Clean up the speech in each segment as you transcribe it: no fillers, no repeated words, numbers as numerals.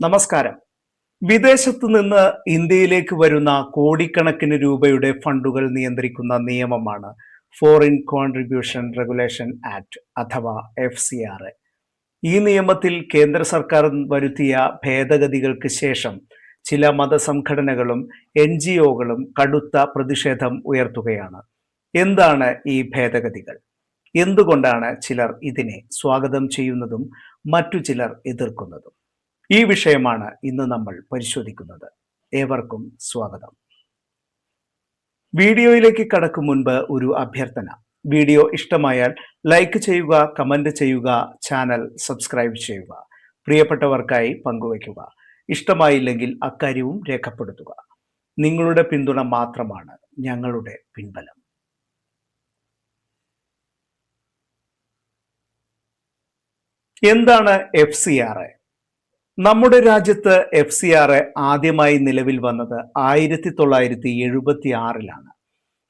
നമസ്കാരം. വിദേശത്തു നിന്ന് ഇന്ത്യയിലേക്ക് വരുന്ന കോടിക്കണക്കിന് രൂപയുടെ ഫണ്ടുകൾ നിയന്ത്രിക്കുന്ന നിയമമാണ് ഫോറിൻ കോൺട്രിബ്യൂഷൻ റെഗുലേഷൻ ആക്ട് അഥവാ FCRA. ഈ നിയമത്തിൽ കേന്ദ്ര സർക്കാർ വരുത്തിയ ഭേദഗതികൾക്ക് ശേഷം ചില മതസംഘടനകളും NGOകളും കടുത്ത പ്രതിഷേധം ഉയർത്തുകയാണ്. എന്താണ് ഈ ഭേദഗതികൾ? എന്തുകൊണ്ടാണ് ചിലർ ഇതിനെ സ്വാഗതം ചെയ്യുന്നതും മറ്റു ചിലർ എതിർക്കുന്നതും? ഈ വിഷയമാണ് ഇന്ന് നമ്മൾ പരിശോധിക്കുന്നത്. ഏവർക്കും സ്വാഗതം. വീഡിയോയിലേക്ക് കടക്കും മുൻപ് ഒരു അഭ്യർത്ഥന. വീഡിയോ ഇഷ്ടമായാൽ ലൈക്ക് ചെയ്യുക, കമന്റ് ചെയ്യുക, ചാനൽ സബ്സ്ക്രൈബ് ചെയ്യുക, പ്രിയപ്പെട്ടവർക്കായി പങ്കുവയ്ക്കുക. ഇഷ്ടമായില്ലെങ്കിൽ അക്കാര്യവും രേഖപ്പെടുത്തുക. നിങ്ങളുടെ പിന്തുണ മാത്രമാണ് ഞങ്ങളുടെ പിൻബലം. എന്താണ് FCRA? നമ്മുടെ രാജ്യത്ത് FCRA ആദ്യമായി നിലവിൽ വന്നത് 1976-ലാണ്.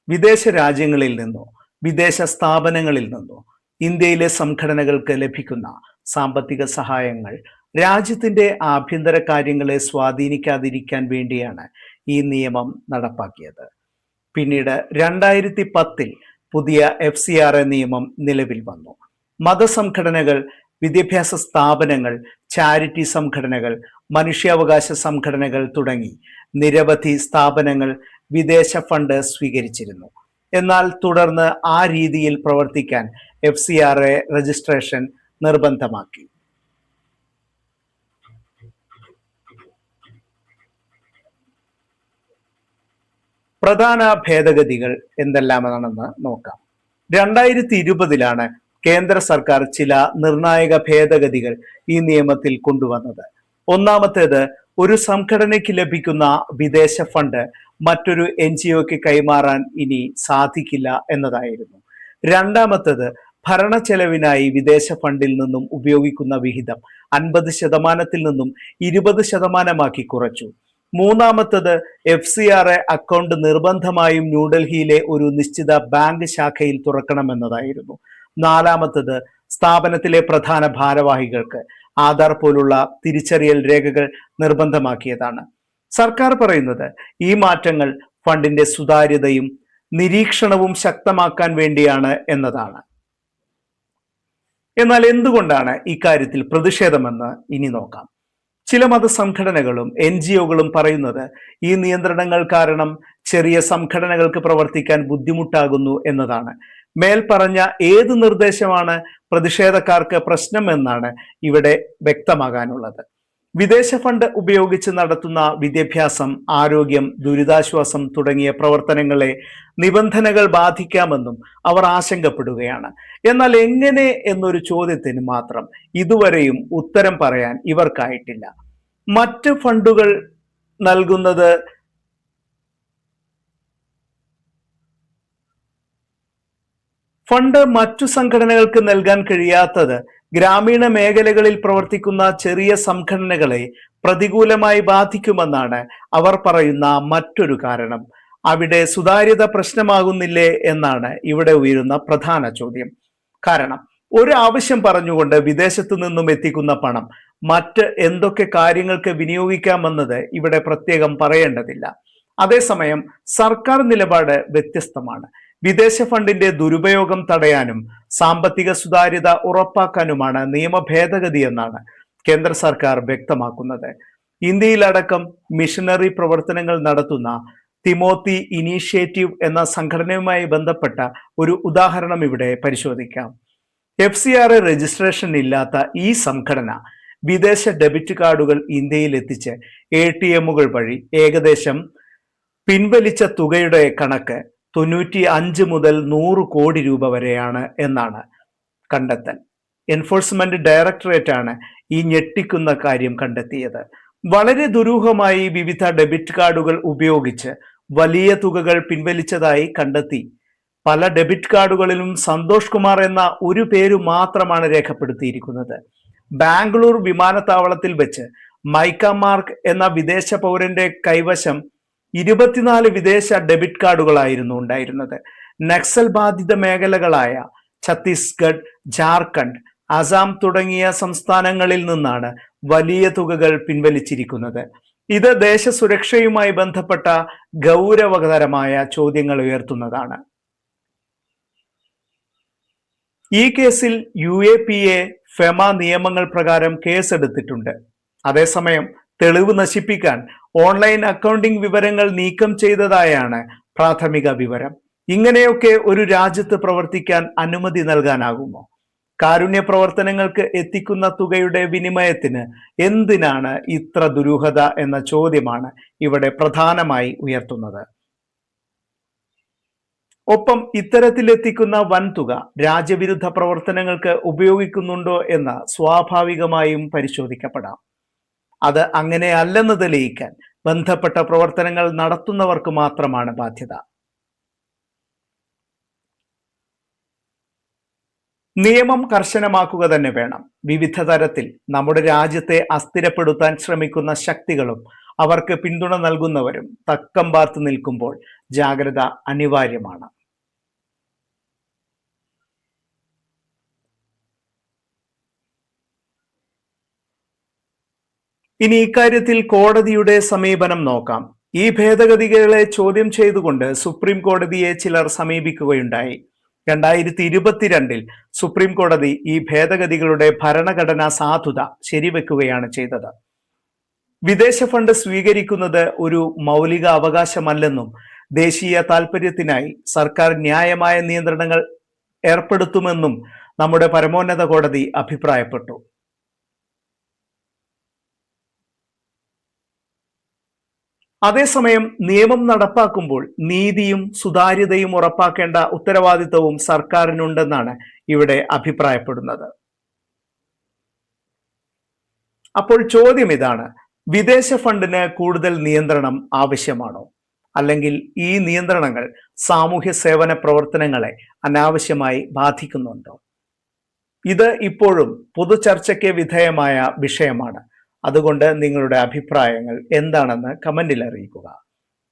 വിദേശ രാജ്യങ്ങളിൽ നിന്നോ വിദേശ സ്ഥാപനങ്ങളിൽ നിന്നോ ഇന്ത്യയിലെ സംഘടനകൾക്ക് ലഭിക്കുന്ന സാമ്പത്തിക സഹായങ്ങൾ രാജ്യത്തിന്റെ ആഭ്യന്തര കാര്യങ്ങളെ സ്വാധീനിക്കാതിരിക്കാൻ വേണ്ടിയാണ് ഈ നിയമം നടപ്പാക്കിയത്. പിന്നീട് 2010-ൽ പുതിയ FCRA നിയമം നിലവിൽ വന്നു. മതസംഘടനകൾ, വിദ്യാഭ്യാസ സ്ഥാപനങ്ങൾ, ചാരിറ്റി സംഘടനകൾ, മനുഷ്യാവകാശ സംഘടനകൾ തുടങ്ങി നിരവധി സ്ഥാപനങ്ങൾ വിദേശ ഫണ്ട് സ്വീകരിച്ചിരുന്നു. എന്നാൽ തുടർന്ന് ആ രീതിയിൽ പ്രവർത്തിക്കാൻ FCRA രജിസ്ട്രേഷൻ നിർബന്ധമാക്കി. പ്രധാന ഭേദഗതികൾ എന്തെല്ലാമാണെന്ന് നോക്കാം. 2020-ലാണ് കേന്ദ്ര സർക്കാർ ചില നിർണായക ഭേദഗതികൾ ഈ നിയമത്തിൽ കൊണ്ടുവന്നത്. ഒന്നാമത്തേത്, ഒരു സംഘടനയ്ക്ക് ലഭിക്കുന്ന വിദേശ ഫണ്ട് മറ്റൊരു NGOയ്ക്ക് കൈമാറാൻ ഇനി സാധിക്കില്ല എന്നതായിരുന്നു. രണ്ടാമത്തേത്, ഭരണ ചെലവിനായി വിദേശ ഫണ്ടിൽ നിന്നും ഉപയോഗിക്കുന്ന വിഹിതം 50% നിന്നും 20% കുറച്ചു. മൂന്നാമത്തേത്, FCRA അക്കൗണ്ട് നിർബന്ധമായും ന്യൂഡൽഹിയിലെ ഒരു നിശ്ചിത ബാങ്ക് ശാഖയിൽ തുറക്കണമെന്നതായിരുന്നു. നാലാമത്തേത്, സ്ഥാപനത്തിലെ പ്രധാന ഭാരവാഹികൾക്ക് ആധാർ പോലുള്ള തിരിച്ചറിയൽ രേഖകൾ നിർബന്ധമാക്കിയതാണ്. സർക്കാർ പറയുന്നത് ഈ മാറ്റങ്ങൾ ഫണ്ടിന്റെ സുതാര്യതയും നിരീക്ഷണവും ശക്തമാക്കാൻ വേണ്ടിയാണ് എന്നതാണ്. എന്നാൽ എന്തുകൊണ്ടാണ് ഇക്കാര്യത്തിൽ പ്രതിഷേധമെന്ന് ഇനി നോക്കാം. ചില മതസംഘടനകളും NGOകളും പറയുന്നത് ഈ നിയന്ത്രണങ്ങൾ കാരണം ചെറിയ സംഘടനകൾക്ക് പ്രവർത്തിക്കാൻ ബുദ്ധിമുട്ടാകുന്നു എന്നതാണ്. മേൽപ്പറഞ്ഞ ഏത് നിർദ്ദേശമാണ് പ്രതിഷേധക്കാർക്ക് പ്രശ്നമെന്നാണ് ഇവിടെ വ്യക്തമാകാനുള്ളത്. വിദേശ ഫണ്ട് ഉപയോഗിച്ച് നടത്തുന്ന വിദ്യാഭ്യാസം, ആരോഗ്യം, ദുരിതാശ്വാസം തുടങ്ങിയ പ്രവർത്തനങ്ങളെ നിബന്ധനകൾ ബാധിക്കാമെന്നും അവർ ആശങ്കപ്പെടുകയാണ്. എന്നാൽ എങ്ങനെ എന്നൊരു ചോദ്യത്തിന് മാത്രം ഇതുവരെയും ഉത്തരം പറയാൻ ഇവർക്കായിട്ടില്ല. മറ്റ് ഫണ്ടുകൾ നൽകുന്നത് ഫണ്ട് മറ്റു സംഘടനകൾക്ക് നൽകാൻ കഴിയാത്തത് ഗ്രാമീണ മേഖലകളിൽ പ്രവർത്തിക്കുന്ന ചെറിയ സംഘടനകളെ പ്രതികൂലമായി ബാധിക്കുമെന്നാണ് അവർ പറയുന്ന മറ്റൊരു കാരണം. അവിടെ സുതാര്യത പ്രശ്നമാകുന്നില്ലേ എന്നാണ് ഇവിടെ ഉയരുന്ന പ്രധാന ചോദ്യം. കാരണം ഒരു ആവശ്യം പറഞ്ഞുകൊണ്ട് വിദേശത്തു നിന്നും എത്തിക്കുന്ന പണം മറ്റ് എന്തൊക്കെ കാര്യങ്ങൾക്ക് വിനിയോഗിക്കാമെന്നത് ഇവിടെ പ്രത്യേകം പറയേണ്ടതില്ല. അതേസമയം സർക്കാർ നിലപാട് വ്യത്യസ്തമാണ്. വിദേശ ഫണ്ടിന്റെ ദുരുപയോഗം തടയാനും സാമ്പത്തിക സുതാര്യത ഉറപ്പാക്കാനുമാണ് നിയമ ഭേദഗതി എന്നാണ് കേന്ദ്ര സർക്കാർ വ്യക്തമാക്കുന്നത്. ഇന്ത്യയിലടക്കം മിഷനറി പ്രവർത്തനങ്ങൾ നടത്തുന്ന തിമോത്തി ഇനീഷ്യേറ്റീവ് എന്ന സംഘടനയുമായി ബന്ധപ്പെട്ട ഒരു ഉദാഹരണം ഇവിടെ പരിശോധിക്കാം. FCRA രജിസ്ട്രേഷൻ ഇല്ലാത്ത ഈ സംഘടന വിദേശ ഡെബിറ്റ് കാർഡുകൾ ഇന്ത്യയിൽ എത്തിച്ച് ATMകൾ വഴി ഏകദേശം പിൻവലിച്ച തുകയുടെ കണക്ക് 95 മുതൽ 100 കോടി രൂപ വരെയാണ് എന്നാണ് കണ്ടെത്തൽ. എൻഫോഴ്സ്മെന്റ് ഡയറക്ടറേറ്റ് ആണ് ഈ ഞെട്ടിക്കുന്ന കാര്യം കണ്ടെത്തിയത്. വളരെ ദുരൂഹമായി വിവിധ ഡെബിറ്റ് കാർഡുകൾ ഉപയോഗിച്ച് വലിയ തുകകൾ പിൻവലിച്ചതായി കണ്ടെത്തി. പല ഡെബിറ്റ് കാർഡുകളിലും സന്തോഷ് കുമാർ എന്ന ഒരു പേര് മാത്രമാണ് രേഖപ്പെടുത്തിയിരിക്കുന്നത്. ബാംഗ്ലൂർ വിമാനത്താവളത്തിൽ വെച്ച് മൈക്ക മാർക്ക് എന്ന വിദേശ പൗരന്റെ കൈവശം 24 വിദേശ ഡെബിറ്റ് കാർഡുകളായിരുന്നു ഉണ്ടായിരുന്നത്. നക്സൽ ബാധിത മേഖലകളായ ഛത്തീസ്ഗഡ്, ജാർഖണ്ഡ്, അസം തുടങ്ങിയ സംസ്ഥാനങ്ങളിൽ നിന്നാണ് വലിയ തുകകൾ പിൻവലിച്ചിരിക്കുന്നത്. ഇത് ദേശസുരക്ഷയുമായി ബന്ധപ്പെട്ട ഗൗരവതരമായ ചോദ്യങ്ങൾ ഉയർത്തുന്നതാണ്. ഈ കേസിൽ UAPA ഫെമ നിയമങ്ങൾ പ്രകാരം കേസെടുത്തിട്ടുണ്ട്. അതേസമയം തെളിവ് നശിപ്പിക്കാൻ ഓൺലൈൻ അക്കൗണ്ടിംഗ് വിവരങ്ങൾ നീക്കം ചെയ്തതായാണ് പ്രാഥമിക വിവരം. ഇങ്ങനെയൊക്കെ ഒരു രാജ്യത്ത് പ്രവർത്തിക്കാൻ അനുമതി നൽകാനാകുമോ? കാരുണ്യ പ്രവർത്തനങ്ങൾക്ക് എത്തിക്കുന്ന തുകയുടെ വിനിമയത്തിന് എന്തിനാണ് ഇത്ര ദുരൂഹത എന്ന ചോദ്യമാണ് ഇവിടെ പ്രധാനമായി ഉയർത്തുന്നത്. ഒപ്പം ഇത്തരത്തിലെത്തിക്കുന്ന വൻതുക രാജ്യവിരുദ്ധ പ്രവർത്തനങ്ങൾക്ക് ഉപയോഗിക്കുന്നുണ്ടോ എന്ന് സ്വാഭാവികമായും പരിശോധിക്കപ്പെടാം. അത് അങ്ങനെയല്ലെന്ന് തെളിയിക്കാൻ ബന്ധപ്പെട്ട പ്രവർത്തനങ്ങൾ നടത്തുന്നവർക്ക് മാത്രമാണ് ബാധ്യത. നിയമം കർശനമാക്കുക തന്നെ വേണം. വിവിധ തരത്തിൽ നമ്മുടെ രാജ്യത്തെ അസ്ഥിരപ്പെടുത്താൻ ശ്രമിക്കുന്ന ശക്തികളും അവർക്ക് പിന്തുണ നൽകുന്നവരും തക്കം പാർത്ത് നിൽക്കുമ്പോൾ ജാഗ്രത അനിവാര്യമാണ്. ഇനി ഇക്കാര്യത്തിൽ കോടതിയുടെ സമീപനം നോക്കാം. ഈ ഭേദഗതികളെ ചോദ്യം ചെയ്തുകൊണ്ട് സുപ്രീം കോടതിയെ ചിലർ സമീപിക്കുകയുണ്ടായി. 2022 സുപ്രീം കോടതി ഈ ഭേദഗതികളുടെ ഭരണഘടനാ സാധുത ശരിവെക്കുകയാണ് ചെയ്തത്. വിദേശ ഫണ്ട് സ്വീകരിക്കുന്നത് ഒരു മൗലിക അവകാശമല്ലെന്നും ദേശീയ താൽപര്യത്തിനായി സർക്കാർ ന്യായമായ നിയന്ത്രണങ്ങൾ ഏർപ്പെടുത്തുമെന്നും നമ്മുടെ പരമോന്നത കോടതി അഭിപ്രായപ്പെട്ടു. അതേസമയം നിയമം നടപ്പാക്കുമ്പോൾ നീതിയും സുതാര്യതയും ഉറപ്പാക്കേണ്ട ഉത്തരവാദിത്വവും സർക്കാരിനുണ്ടെന്നാണ് ഇവിടെ അഭിപ്രായപ്പെടുന്നത്. അപ്പോൾ ചോദ്യം ഇതാണ്: വിദേശ ഫണ്ടിന് കൂടുതൽ നിയന്ത്രണം ആവശ്യമാണോ? അല്ലെങ്കിൽ ഈ നിയന്ത്രണങ്ങൾ സാമൂഹ്യ സേവന പ്രവർത്തനങ്ങളെ അനാവശ്യമായി ബാധിക്കുന്നുണ്ടോ? ഇത് ഇപ്പോഴും പൊതുചർച്ചയ്ക്ക് വിധേയമായ വിഷയമാണ്. അതുകൊണ്ട് നിങ്ങളുടെ അഭിപ്രായങ്ങൾ എന്താണെന്ന് കമന്റിൽ അറിയിക്കുക.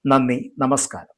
നന്ദി, നമസ്കാരം.